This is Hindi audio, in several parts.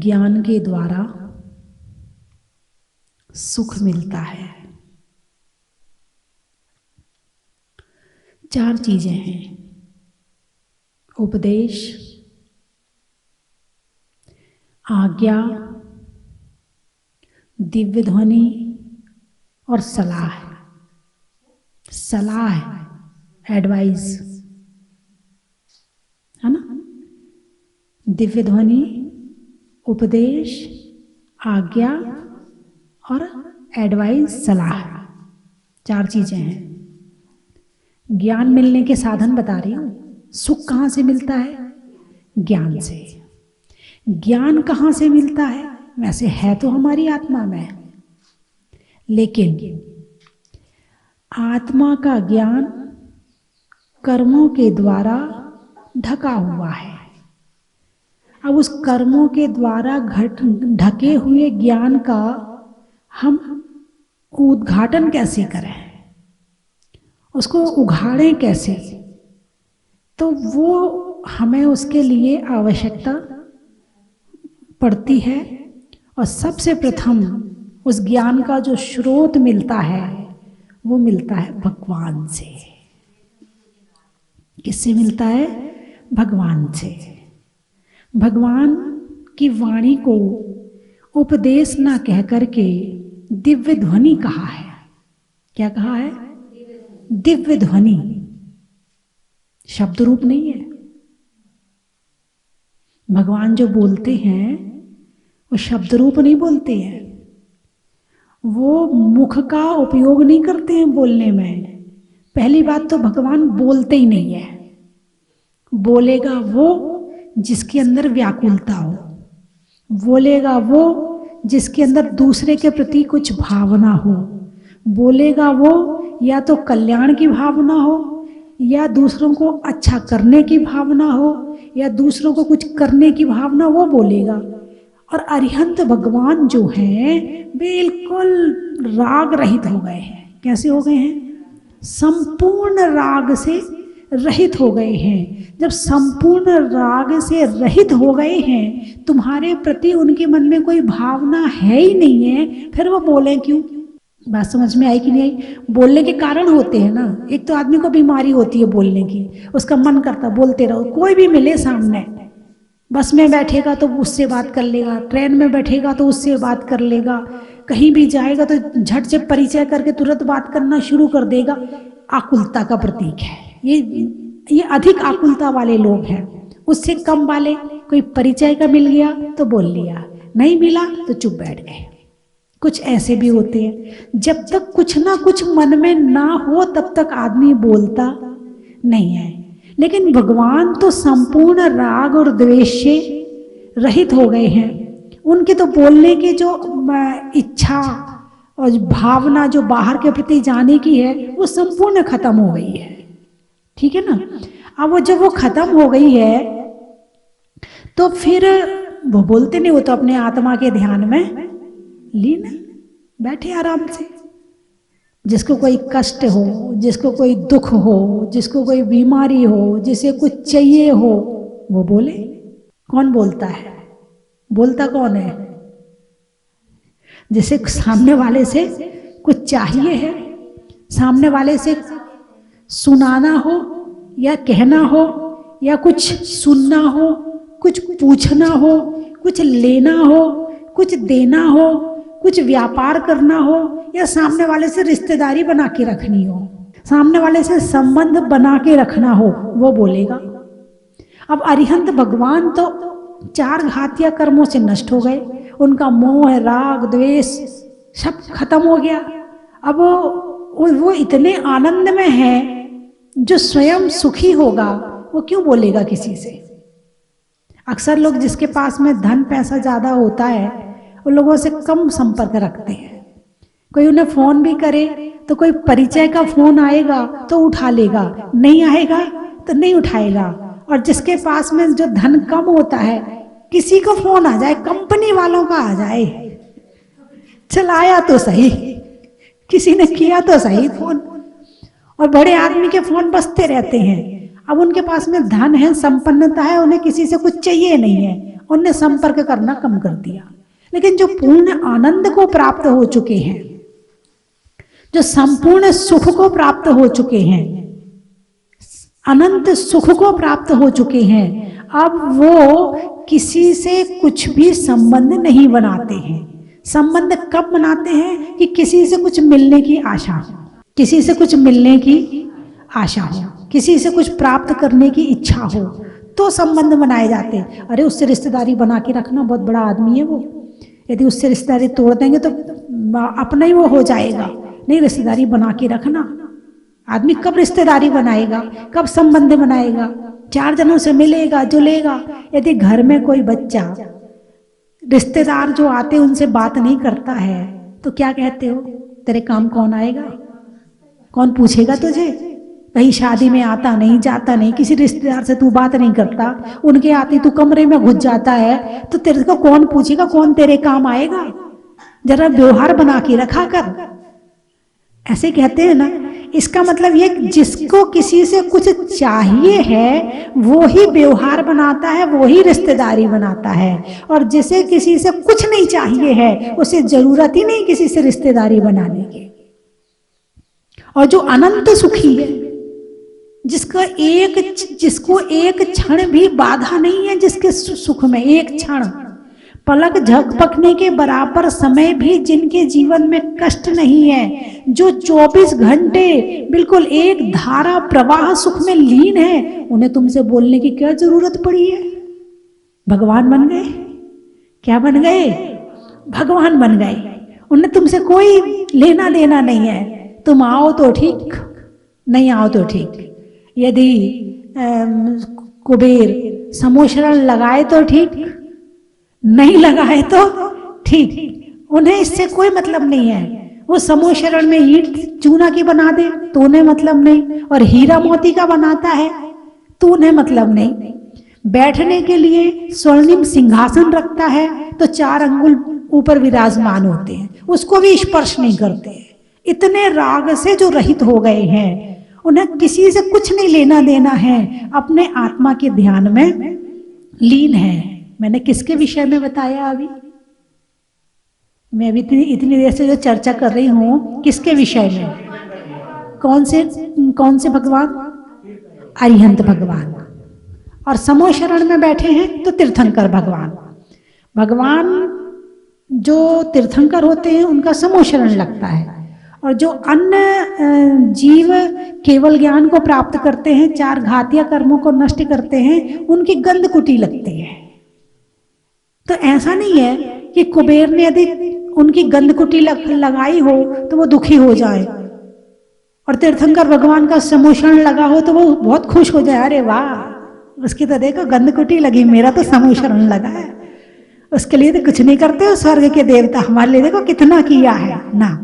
ज्ञान के द्वारा सुख मिलता है। 4 चीजें हैं: उपदेश, आज्ञा, दिव्य ध्वनि और सलाह। सलाह, एडवाइस, है ना। दिव्य ध्वनि, उपदेश, आज्ञा और एडवाइस, सलाह, 4 चीजें हैं। ज्ञान मिलने के साधन बता रही हूं। सुख कहां से मिलता है? ज्ञान से। ज्ञान कहां से मिलता है? वैसे है तो हमारी आत्मा में, लेकिन आत्मा का ज्ञान कर्मों के द्वारा ढका हुआ है। अब उस कर्मों के द्वारा ढके हुए ज्ञान का हम उद्घाटन कैसे करें, उसको उघाड़ें कैसे? तो वो हमें उसके लिए आवश्यकता पड़ती है। और सबसे प्रथम उस ज्ञान का जो स्रोत मिलता है वो मिलता है भगवान से। किससे मिलता है? भगवान से। भगवान की वाणी को उपदेश ना कह करके दिव्य ध्वनि कहा है। क्या कहा है? दिव्य ध्वनि। शब्द रूप नहीं है। भगवान जो बोलते हैं वो शब्द रूप नहीं बोलते हैं। वो मुख का उपयोग नहीं करते हैं बोलने में। पहली बात तो भगवान बोलते ही नहीं है। बोलेगा वो जिसके अंदर व्याकुलता हो, बोलेगा वो जिसके अंदर दूसरे के प्रति कुछ भावना हो, बोलेगा वो या तो कल्याण की भावना हो, या दूसरों को अच्छा करने की भावना हो, या दूसरों को कुछ करने की भावना, वो बोलेगा। और अरिहंत भगवान जो हैं बिल्कुल राग रहित हो गए हैं। कैसे हो गए हैं? संपूर्ण राग से रहित हो गए हैं। जब संपूर्ण राग से रहित हो गए हैं, तुम्हारे प्रति उनके मन में कोई भावना है ही नहीं है, फिर वो बोले क्यों? बात समझ में आई कि नहीं आई? बोलने के कारण होते हैं ना। एक तो आदमी को बीमारी होती है बोलने की, उसका मन करता बोलते रहो। कोई भी मिले सामने, बस में बैठेगा तो उससे बात कर लेगा, ट्रेन में बैठेगा तो उससे बात कर लेगा, कहीं भी जाएगा तो झट से परिचय करके तुरंत बात करना शुरू कर देगा। आकुलता का प्रतीक है ये अधिक आकुलता वाले लोग हैं। उससे कम वाले, कोई परिचय का मिल गया तो बोल लिया, नहीं मिला तो चुप बैठ गए। कुछ ऐसे भी होते हैं। जब तक कुछ ना कुछ मन में ना हो तब तक आदमी बोलता नहीं है। लेकिन भगवान तो संपूर्ण राग और द्वेष से रहित हो गए हैं। उनके तो बोलने की जो इच्छा और भावना जो बाहर के प्रति जाने की है वो संपूर्ण खत्म हो गई है। ठीक है ना। अब वो जब वो खत्म हो गई है तो फिर वो बोलते नहीं, वो तो अपने आत्मा के ध्यान में लीन बैठे आराम से। जिसको कोई कष्ट हो, जिसको कोई दुख हो, जिसको कोई बीमारी हो, जिसे कुछ चाहिए हो, वो बोले। कौन बोलता है? बोलता कौन है? जिसे सामने वाले से कुछ चाहिए है, सामने वाले से सुनाना हो या कहना हो या कुछ सुनना हो, कुछ पूछना हो, कुछ लेना हो, कुछ देना हो, कुछ व्यापार करना हो, या सामने वाले से रिश्तेदारी बना के रखनी हो, सामने वाले से संबंध बना के रखना हो, वो बोलेगा। अब अरिहंत भगवान तो 4 घातिया कर्मों से नष्ट हो गए। उनका मोह, राग, द्वेष सब खत्म हो गया। अब वो इतने आनंद में है, जो स्वयं सुखी होगा वो क्यों बोलेगा किसी से? अक्सर लोग जिसके पास में धन पैसा ज्यादा होता है उन लोगों से कम संपर्क रखते हैं। कोई उन्हें फोन भी करे तो कोई परिचय का फोन आएगा तो उठा लेगा, नहीं आएगा तो नहीं उठाएगा। और जिसके पास में जो धन कम होता है, किसी को फोन आ जाए, कंपनी वालों का आ जाए, चलाया तो सही, किसी ने किया तो सही फोन, और बड़े आदमी के फोन बजते रहते हैं। अब उनके पास में धन है, संपन्नता है, उन्हें किसी से कुछ चाहिए नहीं है, उनने संपर्क करना कम कर दिया। लेकिन जो पूर्ण आनंद को प्राप्त हो चुके हैं, जो संपूर्ण सुख को प्राप्त हो चुके हैं, अनंत सुख को प्राप्त हो चुके हैं, अब वो किसी से कुछ भी संबंध नहीं बनाते हैं। संबंध कब बनाते हैं कि किसी से कुछ मिलने की आशा हो, किसी से कुछ मिलने की आशा हो, किसी से कुछ प्राप्त करने की इच्छा हो, तो संबंध बनाए जाते हैं। अरे उससे रिश्तेदारी बना के रखना, बहुत बड़ा आदमी है वो, यदि उससे रिश्तेदारी तोड़ देंगे तो अपना ही वो हो जाएगा। नहीं, रिश्तेदारी बना के रखना। आदमी कब रिश्तेदारी बनाएगा, कब संबंध बनाएगा? 4 जनों से मिलेगा, जुलेगा। यदि घर में कोई बच्चा रिश्तेदार जो आते उनसे बात नहीं करता है तो क्या कहते हो? तेरे काम कौन आएगा, कौन पूछेगा तुझे? कहीं शादी में आता नहीं, जाता नहीं, किसी रिश्तेदार से तू बात नहीं करता, उनके आते तू कमरे में घुस जाता है, तो तेरे को कौन पूछेगा, कौन तेरे काम आएगा? जरा व्यवहार बना के रखा कर। ऐसे कहते हैं ना। इसका मतलब ये जिसको किसी से कुछ चाहिए है वो ही व्यवहार बनाता है, वो ही रिश्तेदारी बनाता है, और जिसे किसी से कुछ नहीं चाहिए है उसे जरूरत ही नहीं किसी से रिश्तेदारी बनाने की। और जो अनंत सुखी है, जिसको एक क्षण भी बाधा नहीं है, जिसके सुख में एक क्षण पलक झपकने के बराबर समय भी जिनके जीवन में कष्ट नहीं है, जो 24 घंटे बिल्कुल एक धारा प्रवाह सुख में लीन है, उन्हें तुमसे बोलने की क्या जरूरत पड़ी है? भगवान बन गए। क्या बन गए? भगवान बन गए। उन्हें तुमसे कोई लेना देना नहीं है। तुम आओ तो ठीक, नहीं आओ तो ठीक। यदि कुबेर समोशरण लगाए तो ठीक, नहीं लगाए तो ठीक। उन्हें इससे कोई मतलब नहीं है। वो समोशरण में ईंट चूना की बना दे तो उन्हें मतलब नहीं, और हीरा मोती का बनाता है तो उन्हें मतलब नहीं। बैठने के लिए स्वर्णिम सिंहासन रखता है तो 4 अंगुल ऊपर विराजमान होते हैं, उसको भी स्पर्श नहीं करते। इतने राग से जो रहित हो गए हैं, उन्हें किसी से कुछ नहीं लेना देना है, अपने आत्मा के ध्यान में लीन है। मैंने किसके विषय में बताया अभी? मैं अभी इतनी देर से जो चर्चा कर रही हूं, किसके विषय में? कौन से भगवान? अरिहंत भगवान। और समोशरण में बैठे हैं तो तीर्थंकर भगवान। भगवान जो तीर्थंकर होते हैं उनका समोशरण लगता है, और जो अन्य जीव केवल ज्ञान को प्राप्त करते हैं, 4 घातिया कर्मों को नष्ट करते हैं, उनकी गंध कुटी लगती है। तो ऐसा नहीं है कि कुबेर ने यदि उनकी गंध कुटी लगाई हो तो वो दुखी हो जाए, और तीर्थंकर भगवान का समोशरण लगा हो तो वो बहुत खुश हो जाए। अरे वाह, उसकी तो देखो गंध कुटी लगी, मेरा तो समोशरण लगा है। उसके लिए तो कुछ नहीं करते हो स्वर्ग के देवता, हमारे लिए देखो कितना किया है ना।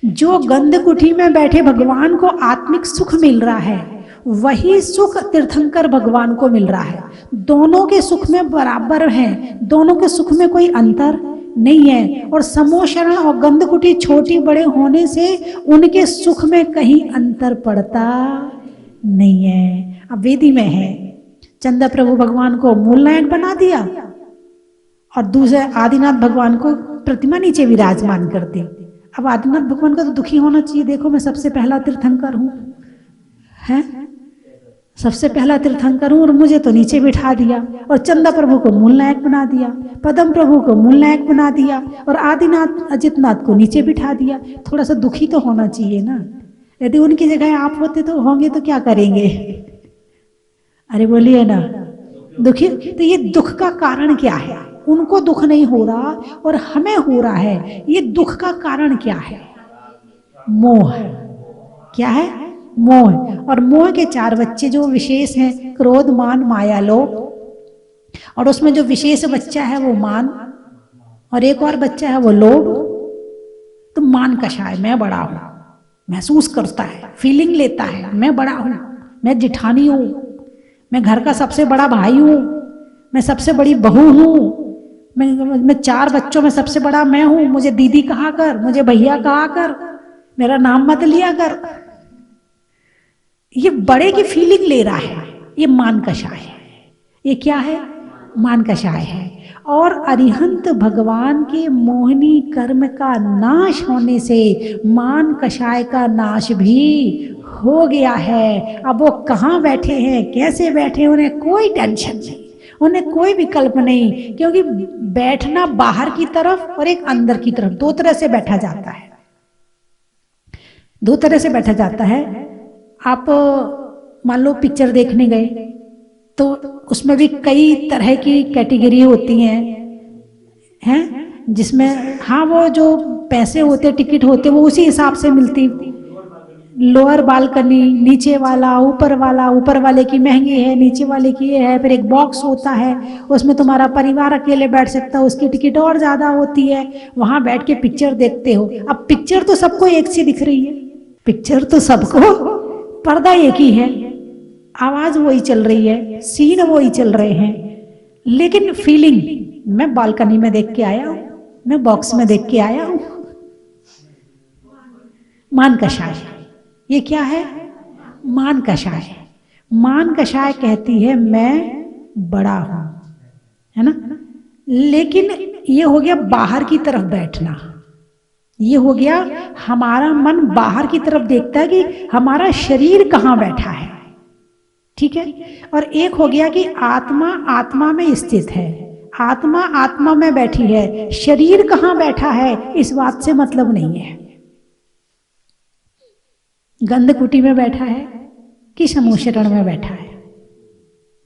जो गंध कुटी में बैठे भगवान को आत्मिक सुख मिल रहा है, वही सुख तीर्थंकर भगवान को मिल रहा है। दोनों के सुख में बराबर हैं, दोनों के सुख में कोई अंतर नहीं है। और समोशरण और गंधकुटी छोटी बड़े होने से उनके सुख में कहीं अंतर पड़ता नहीं है। अब वेदी में है, चंदा प्रभु भगवान को मूल नायक बना दिया और दूसरे आदिनाथ भगवान को प्रतिमा नीचे विराजमान कर दी। अब आदिनाथ भगवान का तो दुखी होना चाहिए, देखो मैं सबसे पहला तीर्थंकर हूं, है सबसे पहला तीर्थंकर हूं और मुझे तो नीचे बिठा दिया, और चंदा प्रभु को मूल नायक बना दिया, पदम प्रभु को मूल नायक बना दिया, और आदिनाथ अजितनाथ को नीचे बिठा दिया। थोड़ा सा दुखी तो होना चाहिए ना। यदि उनकी जगह आप होते तो होंगे तो क्या करेंगे? अरे बोलिए ना, दुखी। तो ये दुख का कारण क्या है? उनको दुख नहीं हो रहा और हमें हो रहा है। ये दुख का कारण क्या है? मोह। क्या है? मोह। और मोह के 4 बच्चे जो विशेष हैं, क्रोध, मान, माया, लोभ। और उसमें जो विशेष बच्चा है वो मान, और एक और बच्चा है वो लोभ। तो मान कषाय, मैं बड़ा हूं, महसूस करता है, फीलिंग लेता है, मैं बड़ा हूं, मैं जिठानी हूं, मैं घर का सबसे बड़ा भाई हूं, मैं सबसे बड़ी बहू हूं, मैं 4 बच्चों में सबसे बड़ा मैं हूं, मुझे दीदी कहा कर, मुझे भैया कहा कर, मेरा नाम मत लिया कर। ये बड़े की फीलिंग ले रहा है, ये मान कषाय है। ये क्या है? मान कषाय है। और अरिहंत भगवान के मोहिनी कर्म का नाश होने से मान कषाय का नाश भी हो गया है। अब वो कहाँ बैठे हैं, कैसे बैठे, उन्हें कोई टेंशन नहीं, उन्हें कोई विकल्प नहीं, क्योंकि बैठना बाहर की तरफ और एक अंदर की तरफ, दो तरह से बैठा जाता है, दो तरह से बैठा जाता है। आप मान लो पिक्चर देखने गए तो उसमें भी कई तरह की कैटेगरी होती हैं जिसमें हाँ वो जो पैसे होते, टिकट होते, वो उसी हिसाब से मिलती। लोअर बालकनी, नीचे वाला, ऊपर वाला, ऊपर वाले की महंगी है, नीचे वाले की ये है। फिर एक बॉक्स होता है, उसमें तुम्हारा परिवार अकेले बैठ सकता है, उसकी टिकट और ज़्यादा होती है। वहाँ बैठ के पिक्चर देखते हो। अब पिक्चर तो सबको एक सी दिख रही है, पिक्चर तो सबको, पर्दा एक ही है, आवाज़ वही चल रही है, सीन वही चल रहे हैं, लेकिन फीलिंग, मैं बालकनी में देख के आया हूँ, मैं बॉक्स में देख के आया हूँ। मान कषाय, ये क्या है? मान कषाय। मान कषाय कहती है मैं बड़ा हूं, है ना। लेकिन ये हो गया बाहर की तरफ बैठना, ये हो गया हमारा मन बाहर की तरफ देखता है कि हमारा शरीर कहाँ बैठा है, ठीक है। और एक हो गया कि आत्मा आत्मा में स्थित है, आत्मा आत्मा में बैठी है, शरीर कहाँ बैठा है इस बात से मतलब नहीं है। गंध कुटी में बैठा है कि समूह शरण में बैठा है,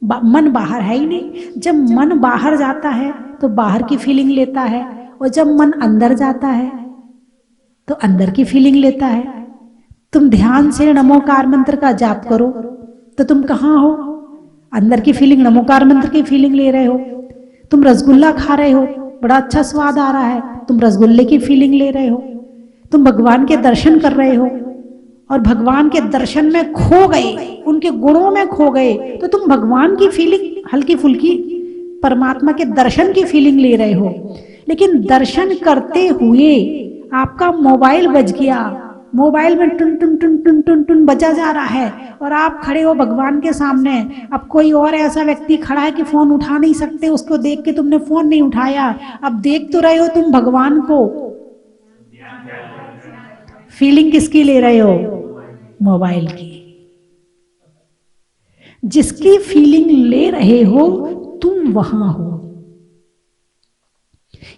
मन बाहर है ही नहीं। जब मन बाहर जाता है तो बाहर की फीलिंग लेता है, और जब मन अंदर जाता है तो अंदर की फीलिंग लेता है। तुम ध्यान से नमोकार मंत्र का जाप करो तो तुम कहाँ हो? अंदर की फीलिंग, नमोकार मंत्र की फीलिंग ले रहे हो। तुम रसगुल्ला खा रहे हो, बड़ा अच्छा स्वाद आ रहा है, तुम रसगुल्ले की फीलिंग ले रहे हो। तुम भगवान के दर्शन कर रहे हो और भगवान के दर्शन में खो गए, उनके गुणों में खो गए, तो तुम भगवान की फीलिंग, हल्की फुल्की परमात्मा के दर्शन की फीलिंग ले रहे हो। लेकिन दर्शन करते हुए आपका मोबाइल बज गया, मोबाइल में टुन टुन टुन टुन टुन टुन बजा जा रहा है और आप खड़े हो भगवान के सामने। अब कोई और ऐसा व्यक्ति खड़ा है कि फोन उठा नहीं सकते, उसको देख के तुमने फोन नहीं उठाया। अब देख तो रहे हो तुम भगवान को, फीलिंग किसकी ले रहे हो? मोबाइल की। जिसकी फीलिंग ले रहे हो तुम वहां हो।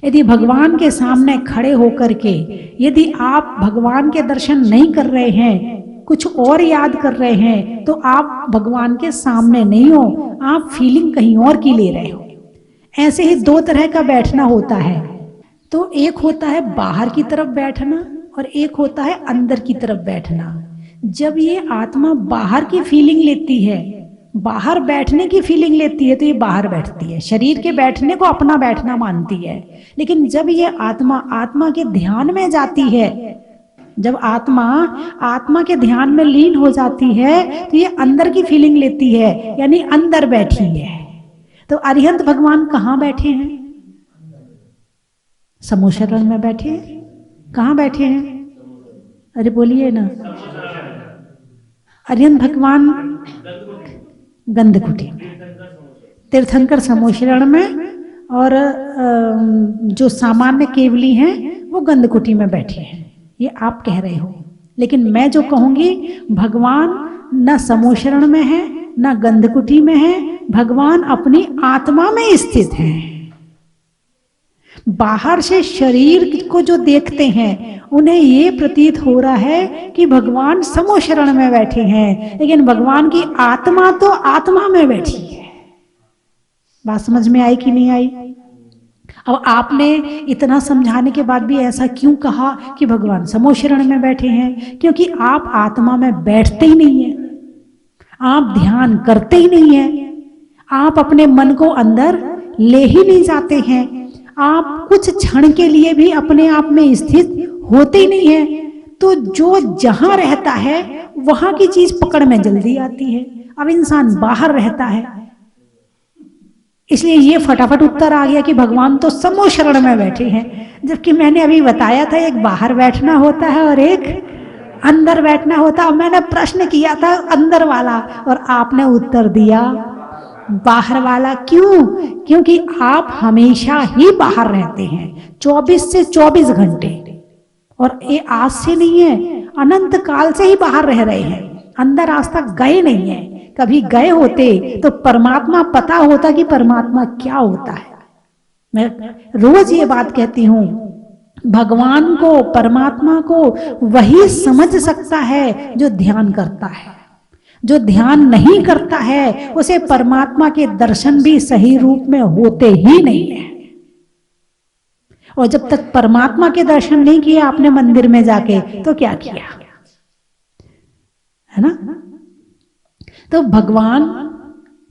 यदि भगवान के सामने खड़े होकर के यदि आप भगवान के दर्शन नहीं कर रहे हैं, कुछ और याद कर रहे हैं, तो आप भगवान के सामने नहीं हो, आप फीलिंग कहीं और की ले रहे हो। ऐसे ही दो तरह का बैठना होता है। तो एक होता है बाहर की तरफ बैठना और एक होता है अंदर की तरफ बैठना। जब ये आत्मा बाहर की फीलिंग लेती है, बाहर बैठने की फीलिंग लेती है, तो ये बाहर बैठती है, शरीर के बैठने को अपना बैठना मानती है। लेकिन जब ये आत्मा आत्मा के ध्यान में जाती है, जब आत्मा आत्मा के ध्यान में लीन हो जाती है, तो ये अंदर की फीलिंग लेती है, यानी अंदर बैठी है। तो अरिहंत भगवान कहाँ बैठे हैं? समूह शरण में बैठे हैं। कहाँ बैठे हैं? अरे बोलिए ना। अरिहंत भगवान गंधकुटी में, तीर्थंकर समूह शरण में, और जो सामान्य केवली हैं वो गंधकुटी में बैठे हैं। ये आप कह रहे हो, लेकिन मैं जो कहूंगी, भगवान न समूह शरण में है न गंधकुटी में है, भगवान अपनी आत्मा में स्थित हैं। बाहर से शरीर को जो देखते हैं उन्हें ये प्रतीत हो रहा है कि भगवान समूह शरण में बैठे हैं, लेकिन भगवान की आत्मा तो आत्मा में बैठी है। बात समझ में आई कि नहीं आई? अब आपने इतना समझाने के बाद भी ऐसा क्यों कहा कि भगवान समूह शरण में बैठे हैं? क्योंकि आप आत्मा में बैठते ही नहीं है, आप ध्यान करते ही नहीं है, आप अपने मन को अंदर ले ही नहीं जाते हैं, आप कुछ क्षण के लिए भी अपने आप में स्थित होते ही नहीं है। तो जो जहां रहता है वहां की चीज पकड़ में जल्दी आती है। अब इंसान बाहर रहता है, इसलिए ये फटाफट उत्तर आ गया कि भगवान तो समूह शरण में बैठे हैं। जबकि मैंने अभी बताया था एक बाहर बैठना होता है और एक अंदर बैठना होता है। मैंने प्रश्न किया था अंदर वाला और आपने उत्तर दिया बाहर वाला क्यों? क्योंकि आप हमेशा ही बाहर रहते हैं 24 से 24 घंटे, और ये आज से नहीं है, अनंत काल से ही बाहर रह रहे हैं, अंदर आज तक गए नहीं है। कभी गए होते तो परमात्मा पता होता कि परमात्मा क्या होता है। मैं रोज ये बात कहती हूं, भगवान को, परमात्मा को वही समझ सकता है जो ध्यान करता है। जो ध्यान नहीं करता है उसे परमात्मा के दर्शन भी सही रूप में होते ही नहीं है। और जब तक परमात्मा के दर्शन नहीं किए आपने मंदिर में जाके, तो क्या किया, है ना? तो भगवान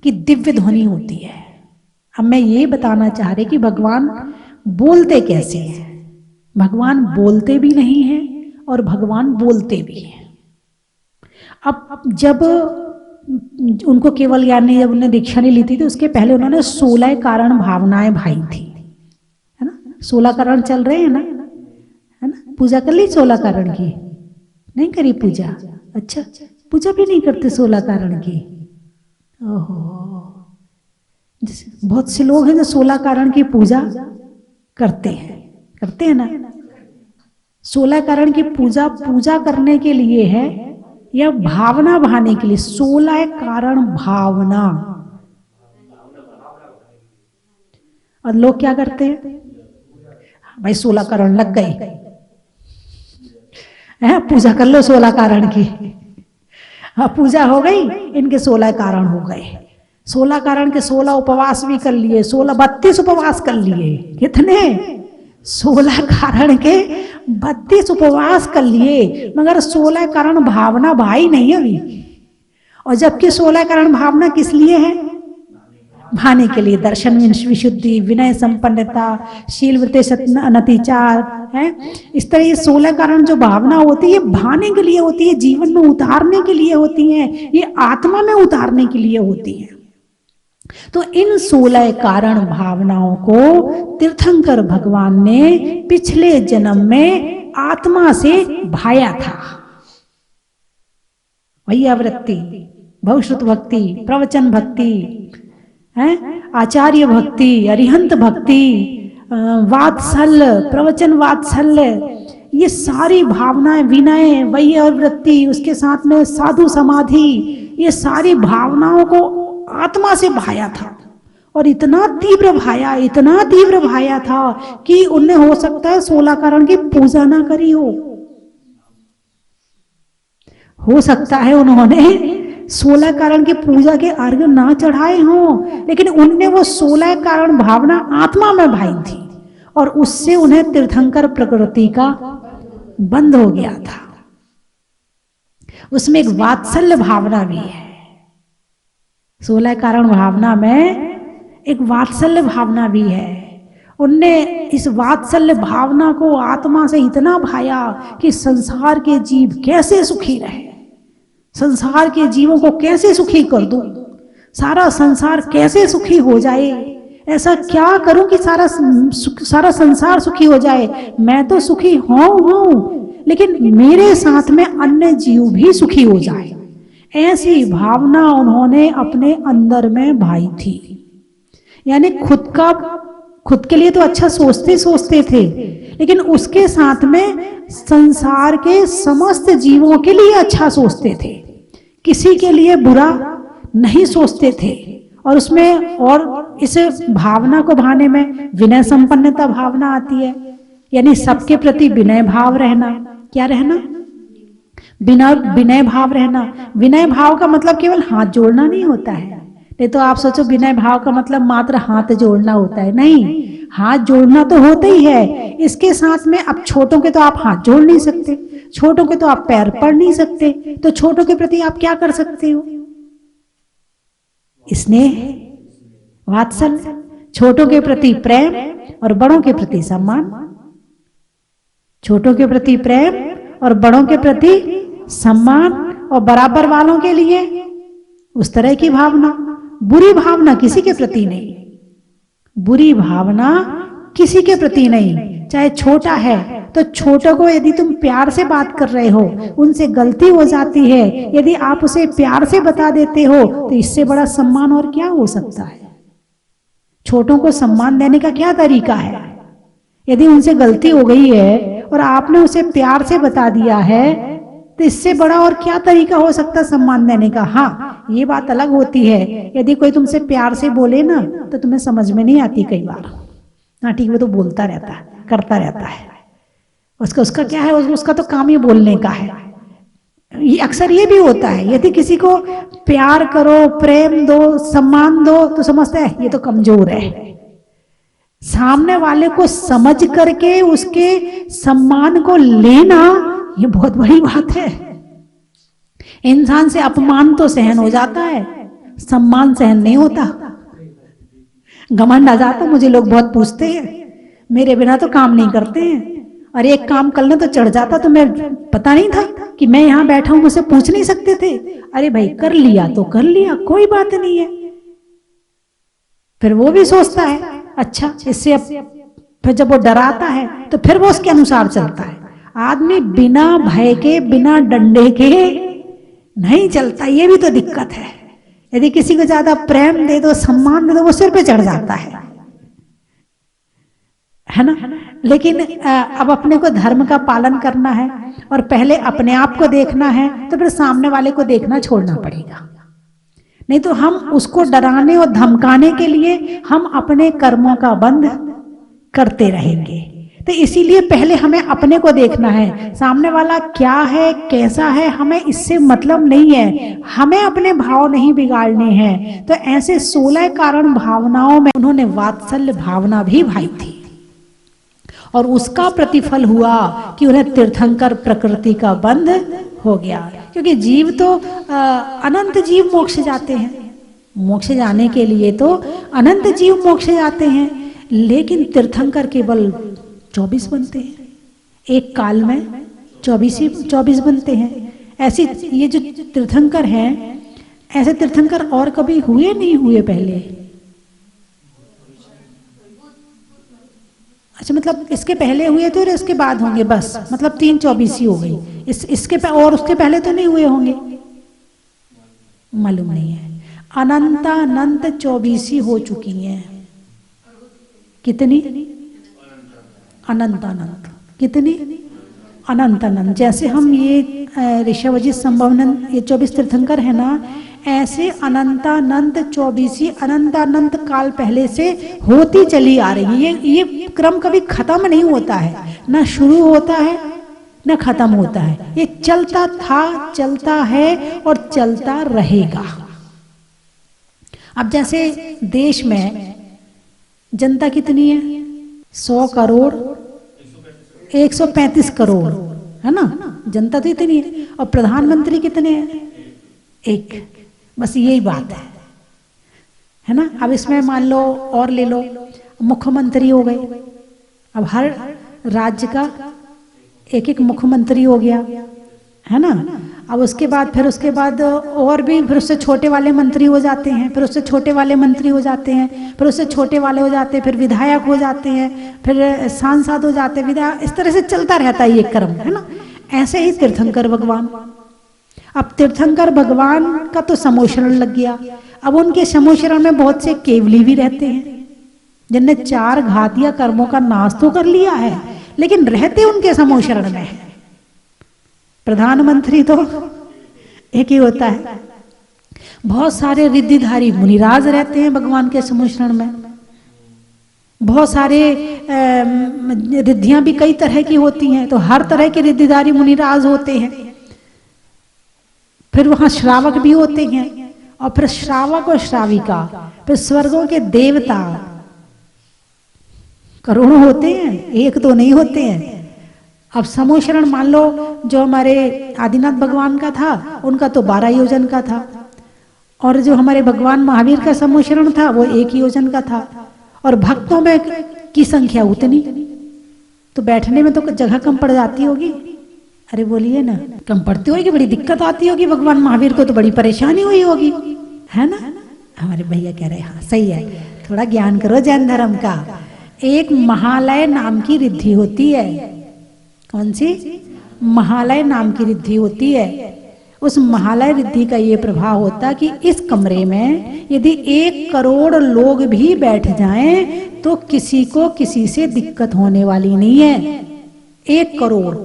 की दिव्य ध्वनि होती है। अब मैं ये बताना चाह रही कि भगवान बोलते कैसे हैं। भगवान बोलते भी नहीं हैं और भगवान बोलते भी हैं। अब जब उनको केवल ज्ञान नहीं, जब उन्होंने दीक्षा नहीं ली थी तो उसके पहले उन्होंने 16 कारण भावनाएं भाई थी, है ना? 16 कारण चल रहे हैं ना, है ना? पूजा कर ली 16 कारण की? नहीं करी पूजा? अच्छा, पूजा भी नहीं करते 16 कारण की? ओहो, बहुत से लोग हैं जो 16 कारण की पूजा करते हैं ना। 16 कारण की पूजा करने के लिए है या भावना भाने के लिए? 16 कारण भावना। और लोग क्या करते हैं, भाई 16 कारण लग गए, पूजा कर लो 16 कारण की। हाँ, पूजा हो गई, इनके 16 कारण हो गए। 16 कारण के 16 उपवास भी कर लिए, 32 उपवास कर लिए। कितने? 16 कारण के 32 उपवास कर लिए, मगर 16 कारण भावना भाई नहीं अभी। और जबकि 16 कारण भावना किस लिए है? भाने के लिए। दर्शन विशुद्धि, विनय संपन्नता, शील वृत्ति अनतिचार है। इस तरह ये 16 कारण जो भावना होती है भाने के लिए होती है, जीवन में उतारने के लिए होती है, ये आत्मा में उतारने के लिए होती है। तो इन 16 कारण भावनाओं को तीर्थंकर भगवान ने पिछले जन्म में आत्मा से भाया था। वही वृत्ति, बहुश्रुत भक्ति, प्रवचन भक्ति है, आचार्य भक्ति, अरिहंत भक्ति, वात्सल्य, प्रवचन वात्सल्य, ये सारी भावनाएं, विनय, वही और वृत्ति, उसके साथ में साधु समाधि, ये सारी भावनाओं को आत्मा से भाया था। और इतना तीव्र भाया था कि उनने हो सकता है 16 कारण की पूजा ना करी हो सकता है उन्होंने 16 कारण की पूजा के अर्घ्य ना चढ़ाए हों, लेकिन उनने वो 16 कारण भावना आत्मा में भाई थी और उससे उन्हें तीर्थंकर प्रकृति का बंध हो गया था। उसमें एक वात्सल्य भावना भी है। 16 कारण भावना में एक वात्सल्य भावना भी है। उनने इस वात्सल्य भावना को आत्मा से इतना भाया कि संसार के जीव कैसे सुखी रहे, संसार के जीवों को कैसे सुखी कर दूं, सारा संसार कैसे सुखी हो जाए, ऐसा क्या करूं कि सारा संसार सुखी हो जाए। मैं तो सुखी हूं, लेकिन मेरे साथ में अन्य जीव भी सुखी हो जाए, ऐसी भावना उन्होंने अपने अंदर में भाई थी। यानी खुद के लिए तो अच्छा सोचते थे, लेकिन उसके साथ में संसार के समस्त जीवों के लिए अच्छा सोचते थे, किसी के लिए बुरा नहीं सोचते थे। और उसमें और इस भावना को भाने में विनय संपन्नता भावना आती है, यानी सबके प्रति विनय भाव रहना। क्या रहना? बिना विनय भाव रहना। विनय भाव का मतलब केवल हाथ जोड़ना नहीं होता है, नहीं तो आप सोचो विनय भाव का मतलब मात्र हाथ जोड़ना होता है। नहीं, हाथ जोड़ना तो होता ही है, इसके साथ में अब छोटों के तो आप हाथ जोड़ नहीं सकते, छोटों के तो आप पैर पड़ नहीं सकते, तो छोटों के प्रति आप क्या कर सकते हो? स्नेह, वात्सल्य, छोटों के प्रति प्रेम और बड़ों के प्रति सम्मान। छोटों के प्रति प्रेम और बड़ों के प्रति सम्मान, और बराबर वालों के लिए उस तरह की भावना। बुरी भावना किसी के प्रति नहीं, बुरी भावना किसी के प्रति नहीं। चाहे छोटा है तो छोटों को यदि तुम प्यार से बात कर रहे हो, उनसे गलती हो जाती है, यदि आप उसे प्यार से बता देते हो, तो इससे बड़ा सम्मान और क्या हो सकता है। छोटों को सम्मान देने का क्या तरीका है। यदि उनसे गलती हो गई है और आपने उसे प्यार से बता दिया है, तो इससे बड़ा और क्या तरीका हो सकता है सम्मान देने का। हाँ, ये बात अलग होती है, यदि कोई तुमसे प्यार से बोले ना, तो तुम्हें समझ में नहीं आती कई बार। हाँ ठीक, वो तो बोलता रहता है, करता रहता है, उसका क्या है, उसका तो काम ही बोलने का है। ये अक्सर ये भी होता है, यदि किसी को प्यार करो, प्रेम दो, सम्मान दो, तो समझते हैं ये तो कमजोर है। सामने वाले को समझ करके उसके सम्मान को लेना, ये बहुत बड़ी बात है। इंसान से अपमान तो सहन हो जाता है, सम्मान सहन नहीं होता। घमंड आ जाता। मुझे लोग बहुत पूछते हैं, मेरे बिना तो काम नहीं करते हैं, और एक काम करने तो चढ़ जाता, तो मैं पता नहीं था कि मैं यहाँ बैठा हूं, मुझसे पूछ नहीं सकते थे। अरे भाई, कर लिया तो कर लिया, कोई बात नहीं है। फिर वो भी सोचता है अच्छा इससे, अब फिर जब वो डराता है तो फिर वो उसके अनुसार चलता है। आदमी बिना भय के, बिना डंडे के नहीं चलता, ये भी तो दिक्कत है। यदि किसी को ज्यादा प्रेम दे दो, सम्मान दे दो, वो सिर पे चढ़ जाता है ना। लेकिन अब अपने को धर्म का पालन करना है और पहले अपने आप को देखना है, तो फिर सामने वाले को देखना छोड़ना पड़ेगा। नहीं तो हम उसको डराने और धमकाने के लिए हम अपने कर्मों का बंध करते रहेंगे। तो इसीलिए पहले हमें अपने को देखना है, सामने वाला क्या है, कैसा है, हमें इससे मतलब नहीं है, हमें अपने भाव नहीं बिगाड़ने हैं। तो ऐसे 16 कारण भावनाओं में उन्होंने वात्सल्य भावना भी भाई थी, और उसका प्रतिफल हुआ कि उन्हें तीर्थंकर प्रकृति का बंध हो गया। क्योंकि जीव तो अनंत जीव मोक्ष जाते हैं, मोक्ष जाने के लिए तो अनंत जीव मोक्ष जाते हैं, लेकिन तीर्थंकर केवल 24 बनते हैं। एक काल में 24 बनते हैं। ऐसी ये जो तीर्थंकर हैं, ऐसे तीर्थंकर और कभी हुए नहीं हुए पहले। अच्छा, मतलब इसके पहले हुए थे और इसके बाद होंगे, बस मतलब 3-24 ही हो गई। इसके और उसके पहले तो नहीं हुए होंगे, मालूम नहीं है। अनंत 24 हो चुकी हैं। कितनी? अनंत कितनी? अनंत। जैसे हम ये ऋषभजी संभवनंद, ये 24 तीर्थंकर है ना, ऐसे अनंत 24 अनंत काल पहले से होती चली आ रही है। ये क्रम कभी खत्म नहीं होता है, ना शुरू होता है ना खत्म होता है। ये चलता था, चलता है और चलता रहेगा। अब जैसे देश में जनता कितनी है? 100 करोड़, 135 करोड़ है ना, जनता तो इतनी है। और प्रधानमंत्री कितने हैं? एक। बस यही बात है ना। अब इसमें मान लो और ले लो, मुख्यमंत्री हो गए। अब हर राज्य का एक मुख्यमंत्री हो गया, है ना। अब उसके बाद और भी, फिर उससे छोटे वाले मंत्री हो जाते हैं, फिर उससे छोटे वाले मंत्री हो जाते हैं, फिर उससे छोटे वाले हो जाते हैं, फिर विधायक हो जाते हैं, फिर सांसद हो जाते हैं, विधायक। इस तरह से चलता रहता है ये क्रम, है ना। ऐसे ही तीर्थंकर भगवान। अब तीर्थंकर भगवान का तो समोशरण लग गया। अब उनके समोशरण में बहुत से केवली भी रहते हैं, जिनने 4 घातिया कर्मों का नाश तो कर लिया है, लेकिन रहते उनके समोशरण में है। प्रधानमंत्री तो एक ही होता है। बहुत सारे रिद्धिधारी मुनिराज रहते हैं भगवान के समोशरण में। बहुत सारे रिद्धियां भी कई तरह की होती हैं, तो हर तरह के रिद्धिधारी मुनिराज होते हैं। फिर वहां श्रावक भी होते हैं, और फिर श्रावक और श्राविका, फिर स्वर्गों के देवता करोड़ों होते हैं, एक तो नहीं होते हैं। अब समोशरण मान लो, जो हमारे आदिनाथ भगवान का था उनका तो 12 योजन का था, और जो हमारे भगवान महावीर का समोशरण था वो 1 योजन का था। और भक्तों में की संख्या उतनी, तो बैठने में तो जगह कम पड़ जाती होगी। अरे बोलिए ना, कम पड़ती होगी, बड़ी दिक्कत आती होगी। भगवान महावीर को तो बड़ी परेशानी हुई होगी, है ना। हमारे भैया कह रहे हाँ सही है, थोड़ा ज्ञान करो जैन धर्म का। एक महालय नाम की रिद्धि होती है, कौन सी? महालय नाम की रिद्धि होती है। उस महालय रिद्धि का ये प्रभाव होता कि इस कमरे में यदि 1 करोड़ लोग भी बैठ जाएं तो किसी को किसी से दिक्कत होने वाली नहीं है। 1 करोड़,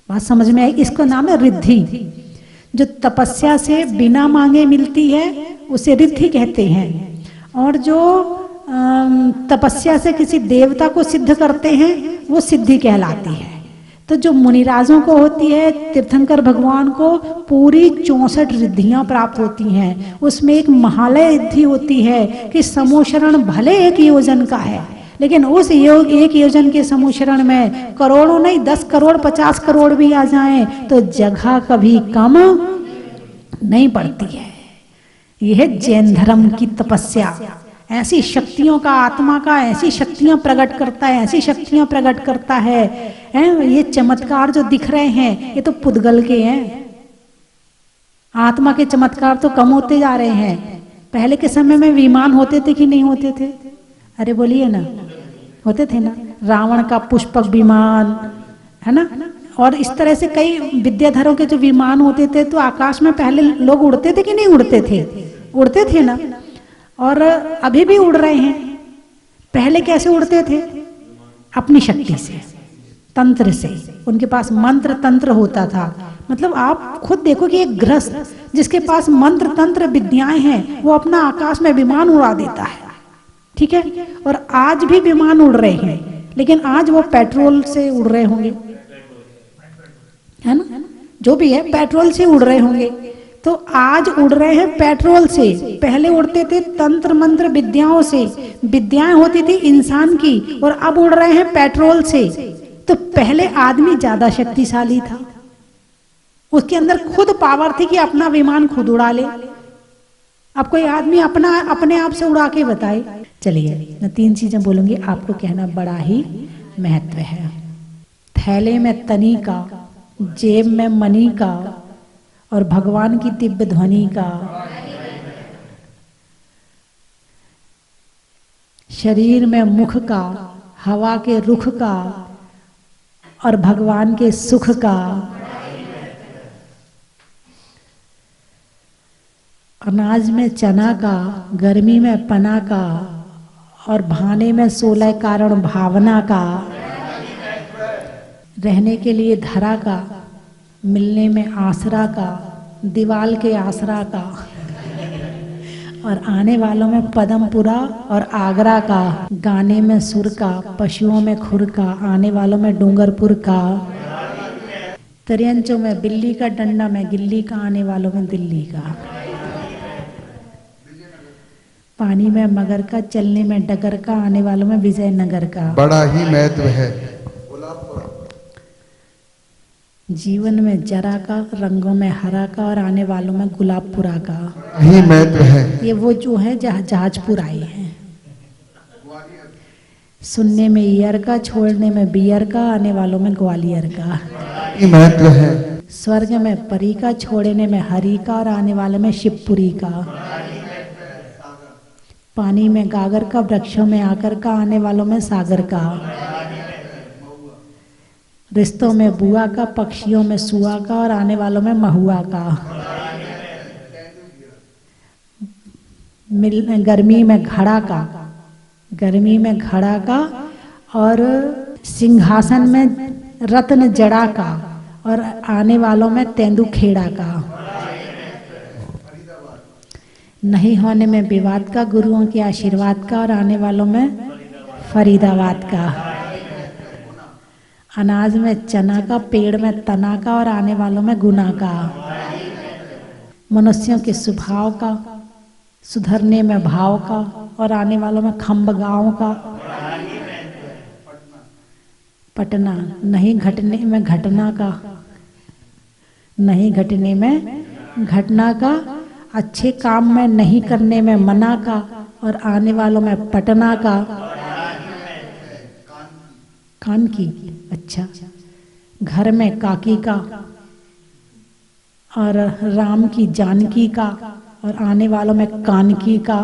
बात समझ में आई? इसका नाम है रिद्धि। जो तपस्या से बिना मांगे मिलती है उसे रिद्धि कहते हैं, और जो तपस्या से किसी देवता को सिद्ध करते हैं वो सिद्धि कहलाती है। तो जो मुनिराजों को होती है, तीर्थंकर भगवान को पूरी 64 रिद्धियां प्राप्त होती हैं। उसमें एक महालय रिद्धि होती है कि समूशरण भले 1 योजन का है, लेकिन उस 1 योजन के समूशरण में करोड़ों नहीं 10 करोड़ 50 करोड़ भी आ जाएं तो जगह कभी कम नहीं पड़ती है। यह है जैन धर्म की तपस्या। ऐसी शक्तियों का, आत्मा का ऐसी शक्तियां प्रकट करता है, ऐसी शक्तियां प्रकट करता है। ये चमत्कार जो दिख रहे हैं ये तो पुद्गल के हैं। आत्मा के चमत्कार तो कम होते जा रहे हैं। पहले के समय में विमान होते थे कि नहीं होते थे? अरे बोलिए ना, होते थे ना। रावण का पुष्पक विमान है ना, और इस तरह से कई विद्याधरों के जो विमान होते थे तो आकाश में पहले लोग उड़ते थे कि नहीं उड़ते थे? उड़ते थे ना, और अभी भी उड़ रहे हैं। पहले कैसे उड़ते थे? अपनी शक्ति से, तंत्र से। उनके पास मंत्र तंत्र होता था। मतलब आप खुद देखो कि एक गृहस्थ जिसके पास मंत्र तंत्र विद्याएं हैं वो अपना आकाश में विमान उड़ा देता है, ठीक है। और आज भी विमान उड़ रहे हैं, लेकिन आज वो पेट्रोल से उड़ रहे होंगे, है ना, जो भी है पेट्रोल से उड़ रहे होंगे। तो आज उड़ रहे हैं पेट्रोल से, पहले उड़ते थे तंत्र मंत्र विद्याओं से। विद्याएं होती थी इंसान की, और अब उड़ रहे हैं पेट्रोल से। तो पहले आदमी ज्यादा शक्तिशाली था, उसके अंदर खुद पावर थी कि अपना विमान खुद उड़ा ले। अब कोई आदमी अपने आप से उड़ा के बताए। चलिए मैं 3 चीजें बोलूंगी, आपको कहना बड़ा ही महत्व है। थैले में तनी का, जेब में मनी का, और भगवान की दिव्य ध्वनि का। शरीर में मुख का, हवा के रुख का, और भगवान के सुख का। अनाज में चना का, गर्मी में पना का, और भाने में 16 कारण भावना का। रहने के लिए धरा का, मिलने में आसरा का, दीवाल के आसरा का, और आने वालों में पदमपुरा और आगरा का। गाने में सुर का, पशुओं में खुर का, आने वालों में डूंगरपुर का। त्रियंचों में बिल्ली का डंडा में गिल्ली का, आने वालों में दिल्ली का। पानी में मगर का, चलने में डगर का, आने वालों में विजयनगर का। बड़ा ही महत्व है। जीवन में जरा का, रंगों में हरा का, और आने वालों में गुलाबपुरा का ही महत्व है। ये वो जो है जहाजपुर आए हैं। सुनने में ईयर का, छोड़ने में बियर का, आने वालों में ग्वालियर का ही महत्व है। स्वर्ग में परी का, छोड़ने में हरी का, और आने वाले में शिवपुरी का। पानी में गागर का, वृक्षों में आकर का, आने वालों में सागर का। रिश्तों में बुआ का, पक्षियों में सुआ का, और आने वालों में महुआ का। गर्मी में घड़ा का, गर्मी में घड़ा का, और सिंहासन में रत्न जड़ा का, और आने वालों में तेंदुखेड़ा का। नहीं होने में विवाद का, गुरुओं के आशीर्वाद का, और आने वालों में फरीदाबाद का। अनाज में चना का, पेड़ में तना का, और आने वालों में गुना का। मनुष्यों के स्वभाव का, सुधरने में भाव का, और आने वालों में खंबगांव का। पटना नहीं घटने में घटना का, नहीं घटने में घटना का। अच्छे काम में नहीं करने में मना का, और आने वालों में पटना का। कान की, अच्छा। घर में काकी का, और राम की जानकी का, और आने वालों में कानकी का।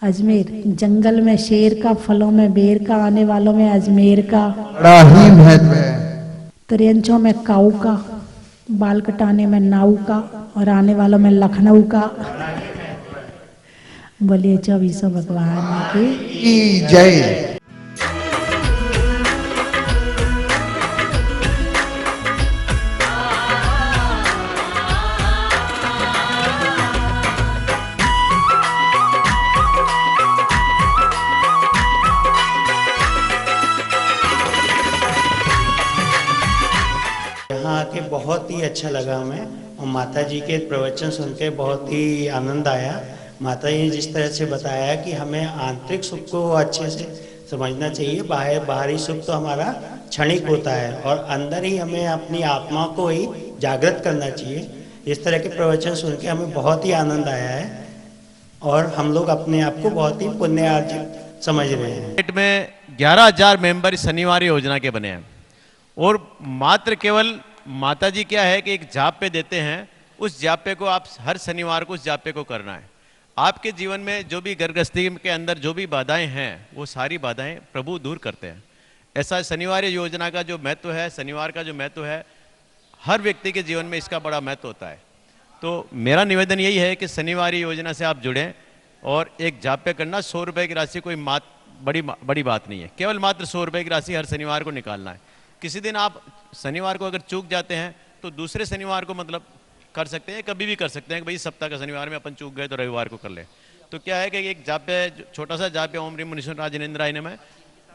अजमेर, जंगल में शेर का, फलों में बेर का, आने वालों में अजमेर का बड़ा ही महत्व है। त्रियंचों में काऊ का, बाल कटाने में नाऊ का और आने वालों में लखनऊ का। बोलिए 24 भगवान की जय। यहाँ आके बहुत ही अच्छा लगा हमें और माता जी के प्रवचन सुन के बहुत ही आनंद आया। माता जी ने जिस तरह से बताया कि हमें आंतरिक सुख को अच्छे से समझना चाहिए, बाहरी सुख तो हमारा क्षणिक होता है और अंदर ही हमें अपनी आत्मा को ही जागृत करना चाहिए। इस तरह के प्रवचन सुन के हमें बहुत ही आनंद आया है और हम लोग अपने आप को बहुत ही पुण्यार्जित समझ रहे हैं। में 11,000 मेंबर शनिवार योजना के बने हैं और मात्र केवल माता जी क्या है कि एक जाप पे देते हैं, उस जापे को आप हर शनिवार को उस जापे को करना है। आपके जीवन में जो भी गर्भगृहस्थी के अंदर जो भी बाधाएं हैं वो सारी बाधाएं प्रभु दूर करते हैं। ऐसा शनिवार योजना का जो महत्व है, शनिवार का जो महत्व है, हर व्यक्ति के जीवन में इसका बड़ा महत्व होता है। तो मेरा निवेदन यही है कि शनिवार योजना से आप जुड़ें और एक जापे करना। 100 रुपये की राशि कोई बड़ी बात नहीं है, केवल मात्र 100 रुपये की राशि हर शनिवार को निकालना है। किसी दिन आप शनिवार को अगर चूक जाते हैं तो दूसरे शनिवार को मतलब कर सकते हैं, कभी भी कर सकते हैं कि भाई सप्ताह का शनिवार में अपन चूक गए तो रविवार को कर ले। तो क्या है कि एक जापे, छोटा सा जापे ओम ह्रीम मुनीश्वर राजनेन्द्राय में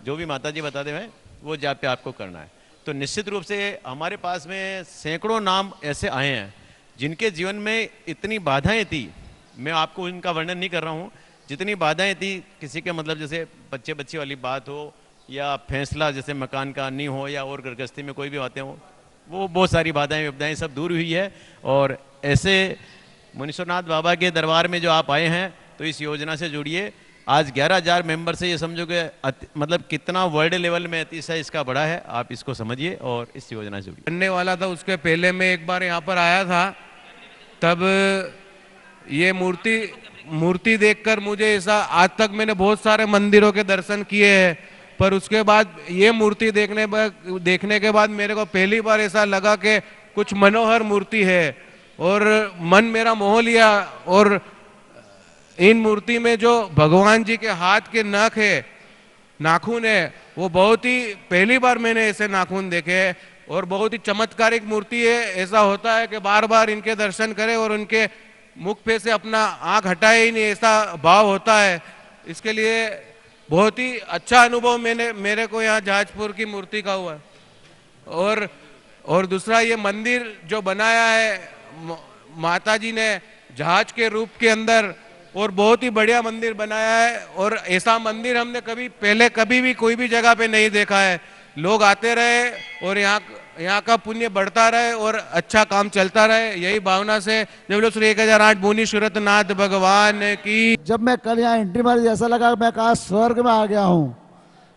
जो भी माता जी बताते हैं वो जापे आपको करना है। तो निश्चित रूप से हमारे पास में सैकड़ों नाम ऐसे आए हैं जिनके जीवन में इतनी बाधाएं थी, मैं आपको इनका वर्णन नहीं कर रहा हूँ, जितनी बाधाएं थी। किसी के मतलब जैसे बच्चे बच्चे वाली बात हो या फैसला जैसे मकान का नहीं हो या और गर्भगृहस्थी में कोई भी बातें हो, वो बहुत सारी बाधाएं विपदाएं सब दूर हुई है। और ऐसे मुनीश्वरनाथ बाबा के दरबार में जो आप आए हैं तो इस योजना से जुड़िए। आज 11,000 मेंबर से ये समझो कि मतलब कितना वर्ल्ड लेवल में अतिशय इसका बड़ा है, आप इसको समझिए और इस योजना से जुड़िए। बनने वाला था उसके पहले मैं एक बार यहाँ पर आया था, तब ये मूर्ति देखकर मुझे ऐसा, आज तक मैंने बहुत सारे मंदिरों के दर्शन किए हैं पर उसके बाद ये मूर्ति देखने के बाद मेरे को पहली बार ऐसा लगा कि कुछ मनोहर मूर्ति है और मन मेरा मोह लिया। और इन मूर्ति में जो भगवान जी के हाथ के नख है, नाखून है, वो बहुत ही पहली बार मैंने ऐसे नाखून देखे हैं और बहुत ही चमत्कारिक मूर्ति है। ऐसा होता है कि बार बार इनके दर्शन करें और उनके मुख पे से अपना आंख हटाए ही नहीं, ऐसा भाव होता है। इसके लिए बहुत ही अच्छा अनुभव मेरे को यहाँ जहाजपुर की मूर्ति का हुआ। और दूसरा ये मंदिर जो बनाया है माता जी ने जहाज के रूप के अंदर, और बहुत ही बढ़िया मंदिर बनाया है और ऐसा मंदिर हमने कभी भी कोई भी जगह पे नहीं देखा है। लोग आते रहे और यहाँ का पुण्य बढ़ता रहे और अच्छा काम चलता रहे, यही भावना से जब लोग श्री 1008 मुनीश्वरत नाथ भगवान की। जब मैं कल यहाँ एंट्री मारी ऐसा लगा मैं कहा स्वर्ग में आ गया हूँ।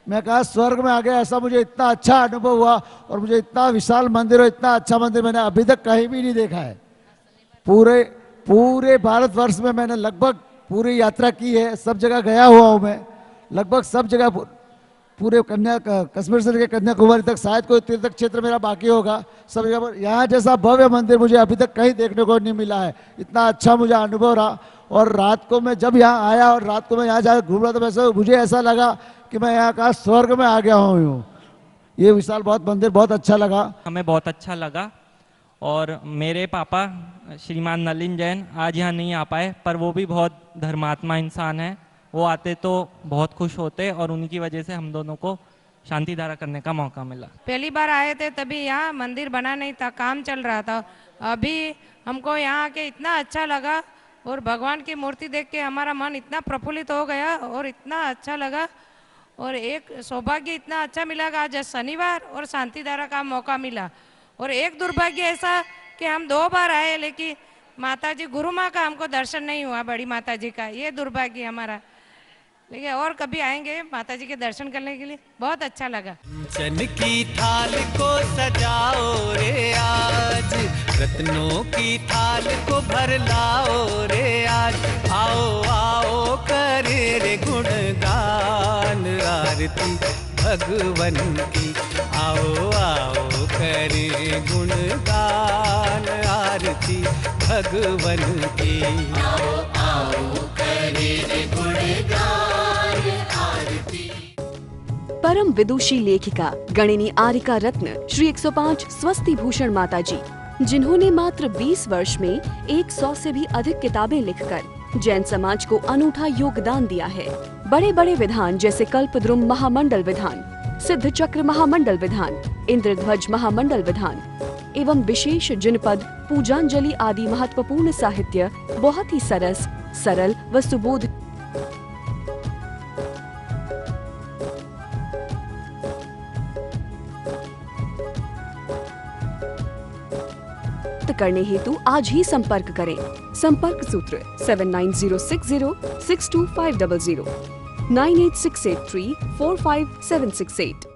मैं कहा स्वर्ग में आ गया, ऐसा मुझे इतना अच्छा अनुभव हुआ और मुझे इतना विशाल मंदिर और इतना अच्छा मंदिर मैंने अभी तक कहीं भी नहीं देखा है। पूरे भारतवर्ष में मैंने लगभग पूरी यात्रा की है, सब जगह गया हुआ हूँ मैं, लगभग सब जगह पूरे कश्मीर से लेकर कन्याकुमारी तक, शायद कोई तीर्थ क्षेत्र मेरा बाकी होगा, सब जगह पर यहाँ जैसा भव्य मंदिर मुझे अभी तक कहीं देखने को नहीं मिला है। इतना अच्छा मुझे अनुभव रहा। और रात को मैं जब यहाँ आया और रात को मैं यहाँ जाकर घूम रहा था, वैसे मुझे ऐसा लगा कि मैं यहाँ का स्वर्ग में आ गया हूँ। ये विशाल बहुत मंदिर बहुत अच्छा लगा, हमें बहुत अच्छा लगा। और मेरे पापा श्रीमान नलिन जैन आज यहाँ नहीं आ पाए, पर वो भी बहुत धर्मात्मा इंसान है, वो आते तो बहुत खुश होते और उनकी वजह से हम दोनों को शांति धारा करने का मौका मिला। पहली बार आए थे तभी यहाँ मंदिर बना नहीं था, काम चल रहा था। अभी हमको यहाँ आके इतना अच्छा लगा और भगवान की मूर्ति देख के हमारा मन इतना प्रफुल्लित हो गया और इतना अच्छा लगा। और एक सौभाग्य इतना अच्छा मिला कि आज शनिवार और शांति धारा का मौका मिला। और एक दुर्भाग्य ऐसा कि हम 2 बार आए लेकिन माता जी गुरु माँ का हमको दर्शन नहीं हुआ, बड़ी माता जी का, ये दुर्भाग्य हमारा। लेकिन और कभी आएंगे माता जी के दर्शन करने के लिए। बहुत अच्छा लगा। चन की थाल को सजाओ रे आज, रत्नों की थाल को भर लाओ रे आज। आओ आओ करे रे गुणगान आरती भगवन की। आओ आओ करे गुणगान आरती भगवन की। आओ आओ करे रे गुणगान आरती। परम विदुषी लेखिका गणिनी आरिका रत्न श्री 105 स्वस्ति भूषण माता जी, जिन्होंने मात्र 20 वर्ष में 100 से भी अधिक किताबें लिखकर जैन समाज को अनूठा योगदान दिया है। बड़े बड़े विधान जैसे कल्पद्रुम महामंडल विधान, सिद्ध चक्र महामंडल विधान, इंद्रध्वज महामंडल विधान एवं विशेष जिनपद, पूजांजलि आदि महत्वपूर्ण साहित्य बहुत ही सरस, सरल व सुबोध करने हेतु आज ही संपर्क करें। संपर्क सूत्र 7906062500 98683456768।